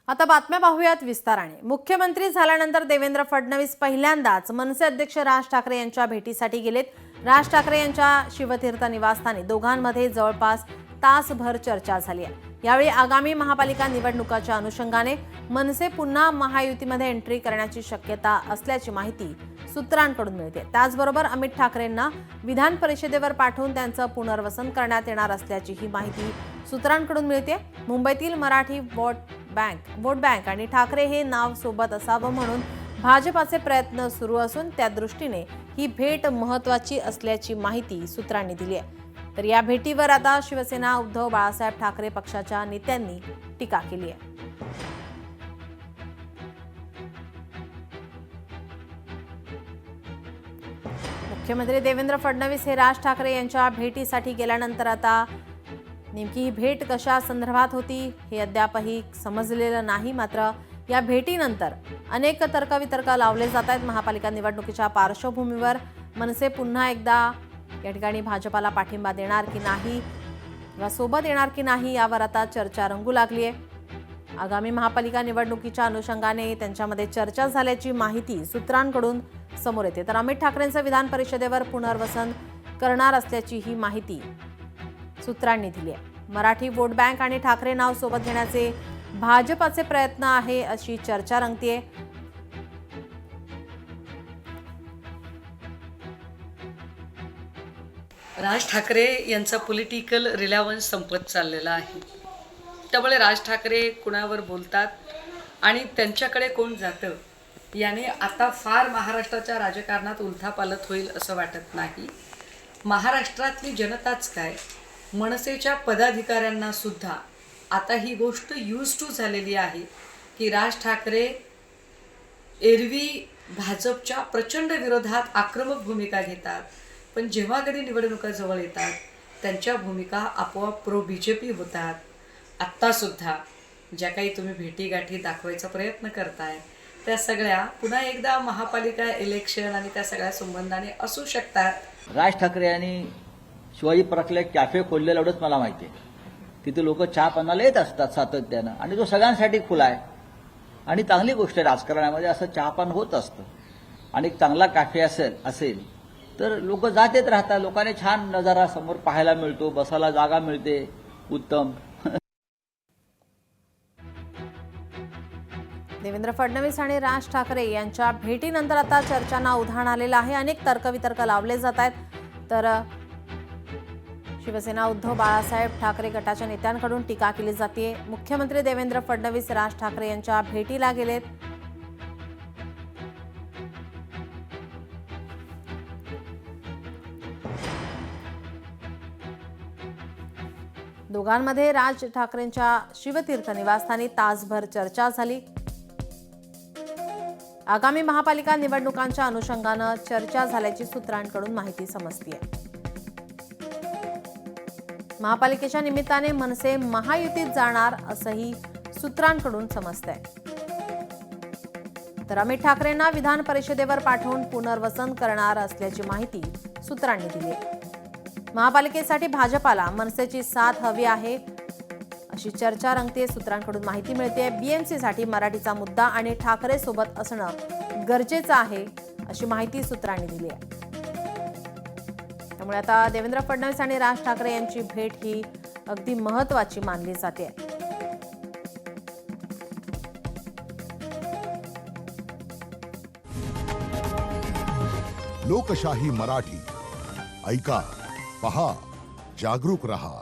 आता बातम्या पाहूयात विस्ताराने। मुख्यमंत्री झाल्यानंतर देवेंद्र फडणवीस पहिल्यांदाच मनसे अध्यक्ष राज ठाकरे यांच्या भेटीसाठी गेलेत। राज ठाकरे यांच्या शिवतीर्थ निवासस्थानी दोघांमध्ये जवळपास तासभर चर्चा झाली आहे। यावेळी आगामी महापालिका निवडणुकाच्या अनुषंगाने मनसे पुन्हा महायुतीमध्ये एंट्री करण्याची शक्यता असल्याची माहिती सूत्रांकडून मिळते। त्याचबरोबर अमित ठाकरेंना विधान परिषदेवर पाठवून त्यांचं पुनर्वसन करण्यात येणार असल्याची ही माहिती सूत्रांकडून मिळते। मुंबईतील मराठी वोट बँक आणि ठाकरे हे नाव सोबत असावं म्हणून भाजपाचे प्रयत्न सुरू असून त्या दृष्टीने ही भेट महत्त्वाची असल्याची माहिती सूत्रांनी दिली आहे। तर या भेटीवर आता शिवसेना उद्धव बाळासाहेब ठाकरे पक्षाच्या नेत्यांनी टीका केली आहे। मुख्यमंत्री देवेंद्र फडणवीस हे राज ठाकरे यांच्या भेटीसाठी गेल्यानंतर आता नेमकी ही भेट कशा संदर्भात होती हे अद्यापही समजलेलं नाही। मात्र या भेटीनंतर अनेक तर्कवितर्क लावले जात आहेत। महापालिका निवडणुकीच्या पार्श्वभूमीवर मनसे पुन्हा एकदा या ठिकाणी भाजपाला पाठिंबा देणार की नाही किंवा सोबत येणार की नाही यावर आता चर्चा रंगू लागली आहे। आगामी महापालिका निवडणुकीच्या अनुषंगाने त्यांच्यामध्ये चर्चा झाल्याची माहिती सूत्रांकडून समोर येते। तर अमित ठाकरेंचं विधान परिषदेवर पुनर्वसन करणार असल्याची ही माहिती सूत्रांनी दिली आहे। मराठी वोट बँक आणि ठाकरे नाव सोबत घेण्याचे भाजपाचे प्रयत्न आहे अशी चर्चा रंगतेय। राज ठाकरे यांचा पॉलिटिकल रिलेव्हन्स संपत चाललेला आहे। त्यामुळे राज ठाकरे कुणावर बोलतात आणि त्यांच्याकडे कोण जातं याने आता फार महाराष्ट्राच्या राजकारणात उलथापालथ होईल असं वाटत नाही। महाराष्ट्रातली जनताच काय, मनसेच्या पदाधिकाऱ्यांना सुद्धा आता ही गोष्ट यूज टू झालेली आहे की राज ठाकरे एरवी भाजपच्या प्रचंड विरोधात आक्रमक भूमिका घेतात, पण जेव्हा कधी निवडणुका जवळ येतात त्यांच्या भूमिका आपोआप प्रो बीजेपी होतात। आत्तासुद्धा ज्या काही तुम्ही भेटीगाठी दाखवायचा प्रयत्न करताय त्या सगळ्या पुन्हा एकदा महापालिका इलेक्शन आणि त्या सगळ्या संबंधाने असू शकतात। राज ठाकरे यांनी शिवाजी पार्कला एक कॅफे खोललेला एवढंच मला माहिती आहे। तिथे लोक चहा पाण्याला येत असतात सातत्यानं आणि तो सगळ्यांसाठी खुला आहे आणि चांगली गोष्ट आहे। राजकारणामध्ये असं चहापान होत असतं आणि एक चांगला कॅफे असेल तर लोक जात येत राहतात। लोकांनी छान नजारा समोर पाहायला मिळतो, बसायला जागा मिळते, उत्तम। देवेंद्र फडणवीस आणि राज ठाकरे यांच्या भेटीनंतर आता चर्चांना उधाण आलेलं आहे। अनेक तर्कवितर्क लावले जात आहेत। तर शिवसेना उद्धव बाळासाहेब ठाकरे गटाच्या नेत्यांकडून टीका केली जाते। मुख्यमंत्री देवेंद्र फडणवीस राज ठाकरे यांच्या भेटीला गेलेत। दोघांमध्ये राज ठाकरेंच्या शिवतीर्थ निवासस्थानी तासभर चर्चा झाली। आगामी महापालिका निवडणुकांच्या अनुषंगानं चर्चा झाल्याची सूत्रांकडून माहिती समजते। महापालिकेच्या निमित्ताने मनसे महायुतीत जाणार असंही सूत्रांकडून समजतंय। तर अमित ठाकरेंना विधान परिषदेवर पाठवून पुनर्वसन करणार असल्याची माहिती सूत्रांनी दिली आहे। महापालिकेसाठी भाजपाला मनसेची साथ हवी आहे अशी चर्चा रंगते। सूत्रांकडून माहिती मिळते बीएमसीसाठी मराठीचा मुद्दा आणि ठाकरे सोबत असणं गरजेचं आहे अशी माहिती सूत्रांनी दिली आहे। त्यामुळे आता देवेंद्र फडणवीस आणि राज ठाकरे यांची भेट ही अगदी महत्त्वाची मानली जाते। लोकशाही मराठी ऐका, पहा, जागरूक रहा।